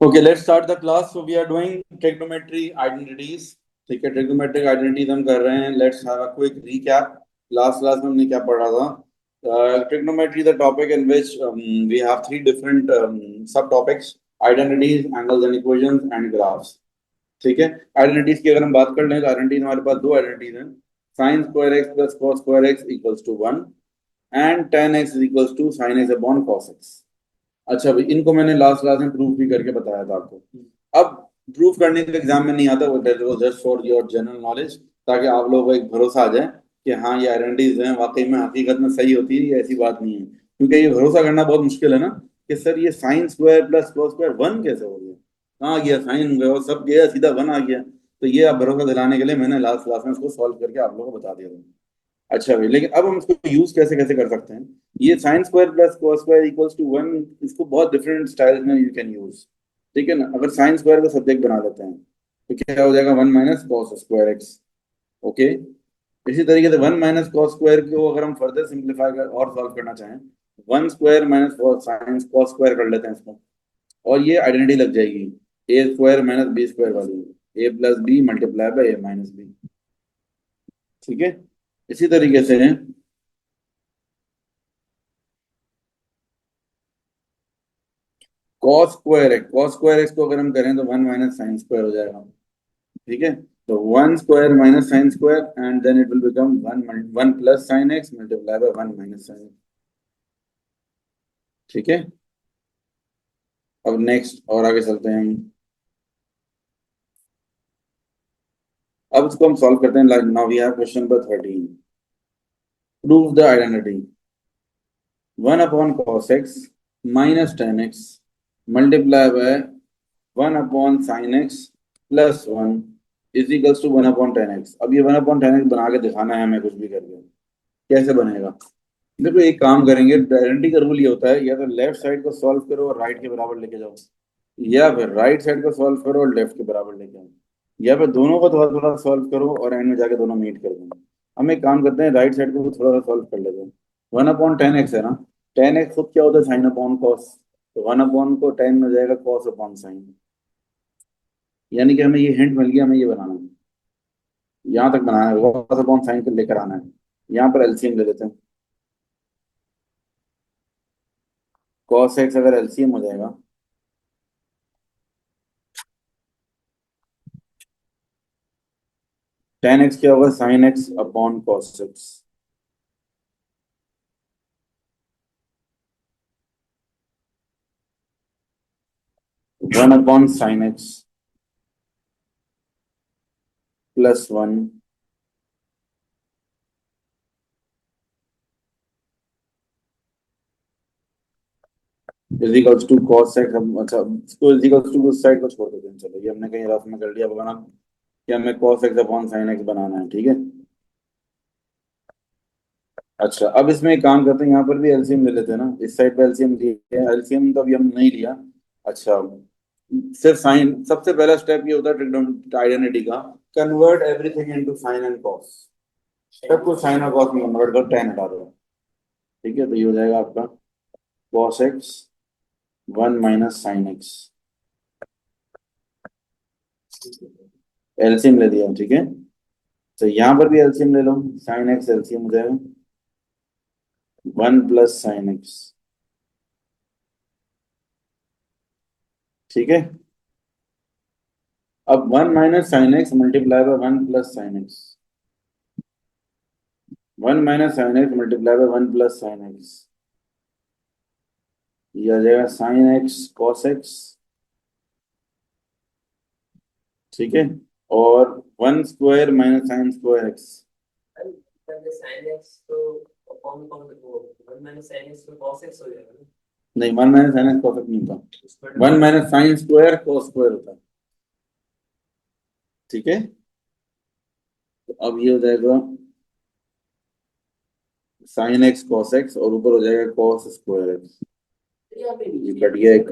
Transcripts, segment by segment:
Okay, let's start the class. So we are doing trigonometry identities. ठीक है, trigonometric identities हम कर रहे हैं. Let's have a quick recap. Last class में हमने क्या पढ़ा था? Trigonometry, the topic in which we have three different subtopics: identities, angles and equations, and graphs. ठीक है, आइडेंटिटीज की अगर हम बात कर लें तो आइडेंटिटीज हमारे पास दो आइडेंटिटीज हैं. Sine square X plus cos square X equals to 1 and tan X equals to sine X upon cos X. अच्छा भाई, इनको मैंने लास्ट क्लास में प्रूफ भी करके बताया था आपको. अब प्रूफ करने के एग्जाम में नहीं आता, वो just for your general knowledge, ताकि आप लोगों को एक भरोसा आ जाए कि हाँ ये आइडेंटिटीज हैं वाकई में हकीकत में सही होती है, ये ऐसी बात नहीं है. क्योंकि ये भरोसा करना बहुत मुश्किल है ना कि सर ये sine square plus cos square 1 कैसे हो गया, कहाँ गया साइन गया सब गया सीधा 1 आ गया. तो ये आप भरोसा दिलाने के लिए मैंने लास्ट क्लास में इसको सॉल्व करके आप लोगों को बता दिया था. अच्छा भाई, लेकिन अब हम इसको यूज कैसे कैसे कर सकते हैं. ये sine square plus cos square equals to 1, इसको बहुत डिफरेंट स्टाइल में यू कैन यूज. ठीक है ना. अगर साइन स्क्वायर को सब्जेक्ट बना लेते हैं तो क्या हो जाएगा 1 minus cos square x. Okay, इसी तरीके से 1 माइनस कॉस स्क्वायर को अगर हम फर्दर सिंप्लीफाई कर और सॉल्व करना चाहें, 1 square minus sine cos square कर लेते हैं इसको, और ये आइडेंटिटी लग जाएगी a square minus b square वाली, a plus b multiply by a minus b. ठीक है, इसी तरीके से कॉस स्क्वायर एक्स को अगर हम करें तो 1 माइनस साइन स्क्वायर हो जाएगा. ठीक है, तो 1 square minus sine square and then it will become 1 plus sine X multiply by 1 minus sine. ठीक है, अब नेक्स्ट और आगे चलते हैं हम. अब इसको हम सॉल्व करते हैं. Like now we have question number 13. Prove the identity 1 upon cos X minus tan X multiply by 1 upon sine X plus 1 is equals to 1 upon tan X. अब ये 1 अपॉन टेन एक्स बना के दिखाना है हमें कुछ भी करके. कैसे बनेगा? देखो एक काम करेंगे, आइडेंटिटी का रूल ये होता है या तो लेफ्ट साइड को सॉल्व करो और राइट के बराबर लेके जाओ, या फिर राइट साइड को सॉल्व करो और लेफ्ट के बराबर लेके आओ, या फिर दोनों को थोड़ा थोड़ा सॉल्व करो और एंड में जाके दोनों मीट कर दो. हम एक काम करते हैं, राइट साइड को थोड़ा सा सॉल्व कर लेते हैं. 1 अपॉन टेन एक्स है ना, टेन एक्स खुद क्या होता है साइन अपॉन कॉस, तो 1 अपॉन को टेन में जाएगा कॉस अपॉन साइन. यानी कि हमें ये हिंट मिल गया, हमें ये बनाना है, यहाँ तक बनाना है, कॉस अपॉन साइन को लेकर आना है. यहाँ पर एलसीएम ले लेते हैं. कॉस एक्स अगर एलसीएम हो जाएगा टेन एक्स क्या होगा sine X upon cos X. 1 upon sine X plus 1 equals to cos X. अच्छा, इसको इजिकल्स टू उस साइड को छोड़ देते हैं. चलो ये हमने कहीं रफ में कर लिया बना कि हमें cos x upon sine x बनाना है. ठीक है, अच्छा अब इसमें एक काम करते हैं, यहाँ पर भी एलसीएम ले लेते हैं ना. इस साइड पे एलसीएम लिया, एलसीएम तो अभी हम नहीं लिया. अच्छा, सिर्फ साइन, सबसे पहला स्टेप ये होता है आइडेंटिटी का, convert everything into sine and cos. सब कुछ साइन और कॉस में कन्वर्ट कर टेन हटा दो. ठीक है, तो ये हो जाएगा आपका cos X 1 minus sine x. LCM ले लिया. ठीक है, तो यहाँ पर भी एलसीएम ले लो, साइन एक्स एलसीएम हो जाएगा 1 प्लस साइन एक्स. ठीक है, अब 1 minus sign X multiply by 1 plus sine x. 1 minus sign X multiply by 1 plus sine x, ये आ जाएगा साइन एक्स कॉस एक्स. ठीक है, और 1 square minus sine square x. नहीं, 1 minus sine x cos x नहीं होता, 1 minus sine square cos square होता है. ठीक है, तो अब ये हो जाएगा साइन एक्स कॉस एक्स और ऊपर हो जाएगा कॉस स्क्वायर एक्स. ये कट गया एक,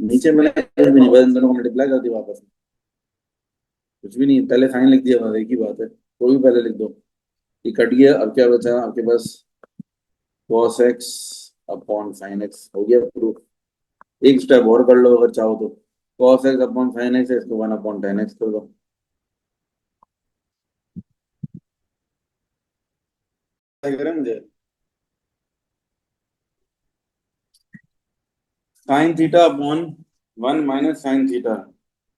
नीचे मैंने कुछ भी नहीं, बस इन दोनों को मल्टीप्लाई कर दिया वापस. कुछ भी नहीं, पहले साइन लिख दिया, बस एक ही बात है, कोई भी पहले लिख दो. ये कट गया, अब क्या बचा आपके पास, cos x upon sine x. हो गया प्रूफ. एक स्टेप और कर लो अगर चाहो तो. cos x upon sin x है, इसको 1 अपॉन tan x कर दो। क्या करें मुझे? sin theta upon 1 minus sin theta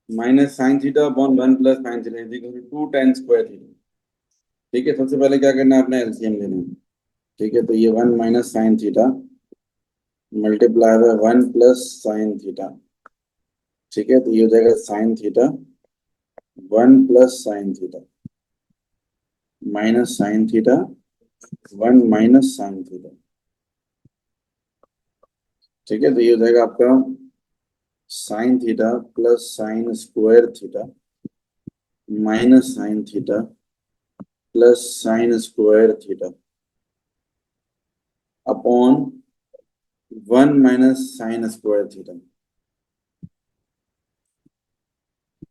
minus sin theta upon 1 plus sin theta is equal to 2 tan square theta. ठीक है, सबसे पहले क्या करना है, अपने एलसीएम लेना है। ठीक है, तो ये 1 minus sin theta multiply by 1 plus sin theta. ठीक है, तो ये हो जाएगा sin theta 1 plus sin theta minus sin theta 1 minus sin theta. ठीक है, तो ये हो जाएगा आपका sin theta plus sin square theta minus sin theta plus sin square theta upon 1 minus sin square theta.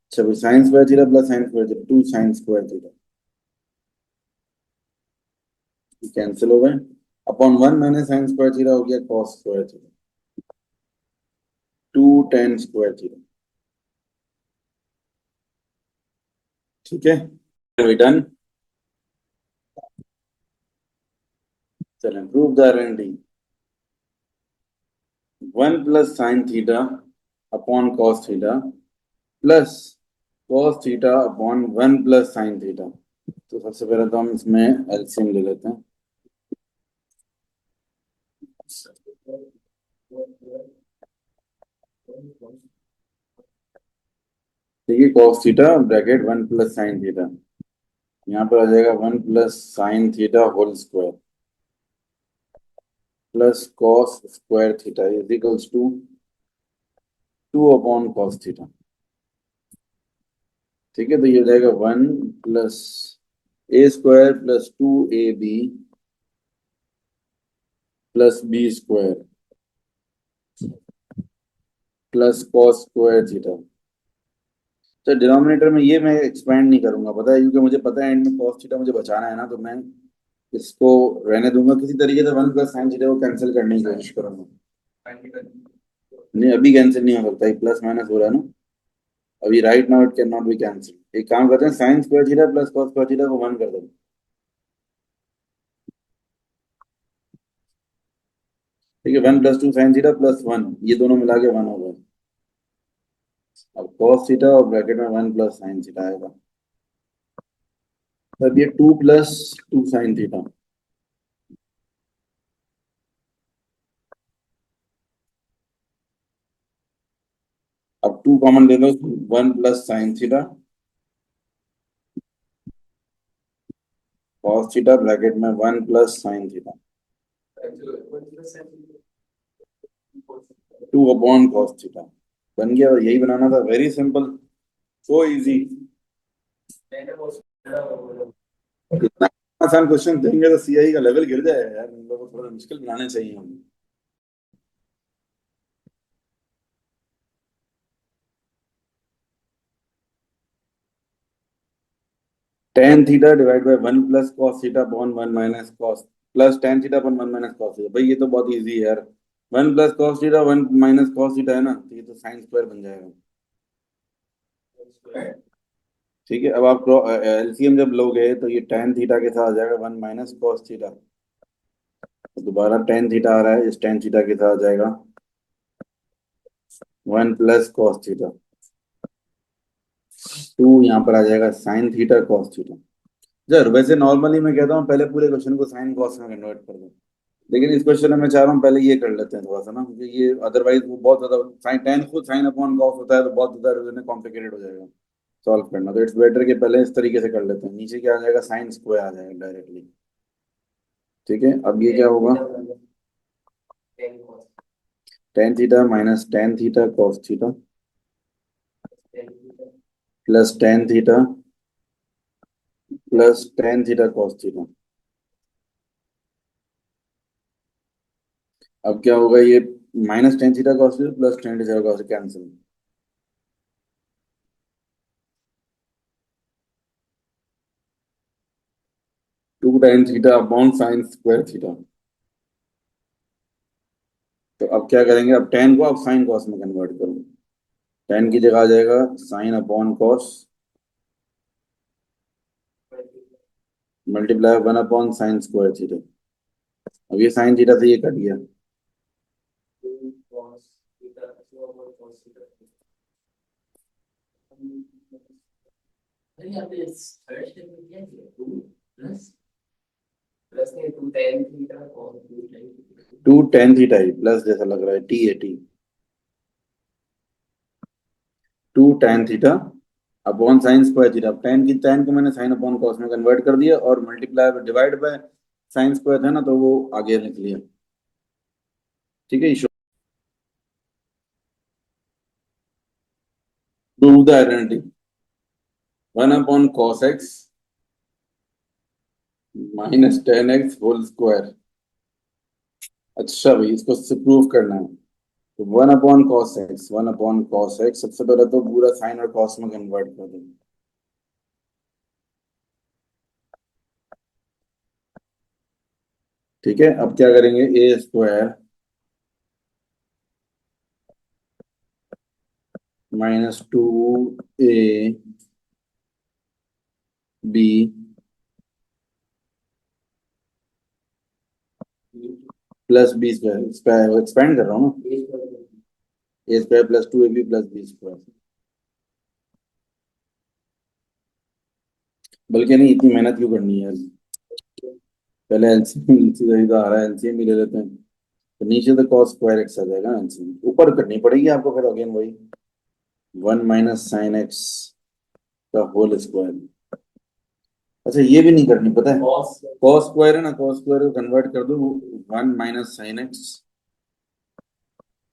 अच्छा भाई, sin square theta plus sin square theta 2 sin square theta cancel हो गए, upon 1 minus sin square theta हो गया cos square theta 2 tan square theta. ठीक है, done. चलें, prove the identity 1 plus sin theta upon cos theta plus cos theta upon 1 plus sin theta. तो सबसे पहले तो हम इसमें एलसीएम ले लेते हैं। ठीक है, cos theta bracket 1 plus sin theta, यहाँ पर आ जाएगा 1 plus sin theta whole square plus cos square theta is equals to 2 upon cos theta. ठीक है, तो ये हो जाएगा 1 plus a square plus 2ab plus b square plus cos square theta. तो डिनोमिनेटर में ये मैं एक्सपेंड नहीं करूंगा, पता है, क्योंकि मुझे पता है एंड में cos थीटा मुझे बचाना है ना, तो मैं इसको रहने दूंगा। किसी तरीके से 1 प्लस साइन थीटा को कैंसिल करने की कोशिश करूंगा। नहीं, अभी कैंसिल नहीं हो सकता, ये प्लस माइनस हो रहा है ना अभी। Right now it can not be cancel. एक काम करते हैं, sine square theta plus cos square theta को 1 कर देंगे। ठीक है, 1 प्लस 2 साइन थीटा प्लस 1, ये दोनों मिला के 1 हो गए। अब कॉस थीटा और ब्रैकेट में 1 प्लस साइन थीटा आएगा, तब ये 2 प्लस 2 साइन थीटा। अब 2 कॉमन ले लो, 1 plus sine theta cos theta bracket में 1 plus sine theta 2 upon cos theta बन गया। और यही बनाना था, वेरी सिंपल, सो इजी। इतना आसान क्वेश्चन देंगे तो सीआई का लेवल गिर जाएगा यार, इन लोगों को थोड़ा मुश्किल बनाने चाहिए हम। Tan theta divide by 1 plus cos theta upon 1 minus cos plus ten theta upon 1 minus cos theta. भाई ये तो बहुत इजी है यार, 1 plus cos theta 1 minus cos theta है ना, तो ये तो साइन स्क्वायर बन जाएगा। ठीक है, अब आप एलसीएम जब लोगे तो ये टेन थीटा के साथ आ जाएगा 1 माइनस कॉस थीटा, तो दोबारा टेन थीटा आ रहा है, इस टेन थीटा के साथ आ जाएगा 1 प्लस कॉस थीटा 2, यहाँ पर आ जाएगा साइन थीटा कॉस थीटा। जर वैसे नॉर्मली मैं कहता हूँ पहले पूरे क्वेश्चन को साइन कॉस में कन्वर्ट कर दो, लेकिन इस क्वेश्चन में मैं चाह रहा हूँ पहले ये कर लेते हैं थोड़ा सा ना, क्योंकि ये अदरवाइज वो बहुत ज्यादा साइन टेन खुद साइन अपॉन कॉस होता है तो बहुत ज्यादा कॉम्प्लिकेटेड हो जाएगा सॉल्व करना। तो इट्स बेटर कि पहले इस तरीके से कर लेते हैं, नीचे क्या आ जाएगा, साइन स्क्वायर आ जाएगा डायरेक्टली। ठीक है, अब ये क्या होगा, tan theta minus tan theta cos theta plus tan theta plus tan theta cos theta. अब क्या होगा, ये minus tan theta cos theta plus tan theta cos cancel, 2 ten theta upon sine square theta. तो अब क्या करेंगे, अब tan को आप साइन कॉस में कन्वर्ट करो, टेन की जगह आ जाएगा साइन अपॉन कॉस मल्टीप्लाई 1/sin²थीटा। अब ये साइन थीटा से ये कट गया। टू टेन थीटा ही प्लस जैसा लग रहा है टी टू टेन थीटा अपॉन sin²थीटा। अब टेन को मैंने साइन अपॉन कॉस में कन्वर्ट कर दिया और मल्टीप्लाई डिवाइड बाय sin² था ना, तो वो आगे लिख लिया। ठीक है, prove the identity 1/cos x -10x²। अच्छा भाई, इसको प्रूव करना है। तो 1/cos x सबसे पहले तो पूरा साइन और कॉस में कन्वर्ट कर देंगे। ठीक है, अब क्या करेंगे, a² -2ab plus b²। Expand कर रहा हूँ ना, a² + 2ab + b²। बल्कि नहीं, इतनी मेहनत क्यों करनी है यार, पहले एलसीएम सीधा आ रहा है, एलसीएम ही ले लेते हैं। तो नीचे तो cos² x आ जाएगा, एलसीएम ऊपर करनी पड़ेगी आपको फिर अगेन वही 1 - sin x का होल स्क्वायर। अच्छा, ये भी नहीं करनी, पता है, cos² है ना, cos² को कन्वर्ट कर दो 1 - sin x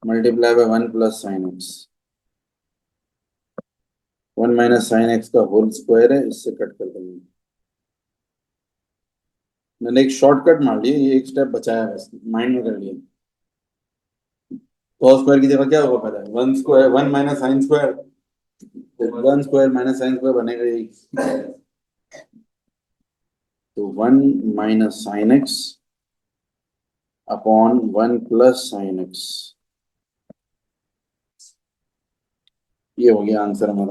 multiply by 1 + sin x। 1 - sin x का होल स्क्वायर है, इससे कट कर देंगे। मैंने एक शॉर्टकट मार लिया, ये एक स्टेप बचाया बस, माइंड में कर लिया। cos² की जगह क्या होगा, पहले 1² 1 - sin², 1² - sin² बनेगा यही। तो 1 - sin x upon 1 + sin x, ये हो गया आंसर हमारा।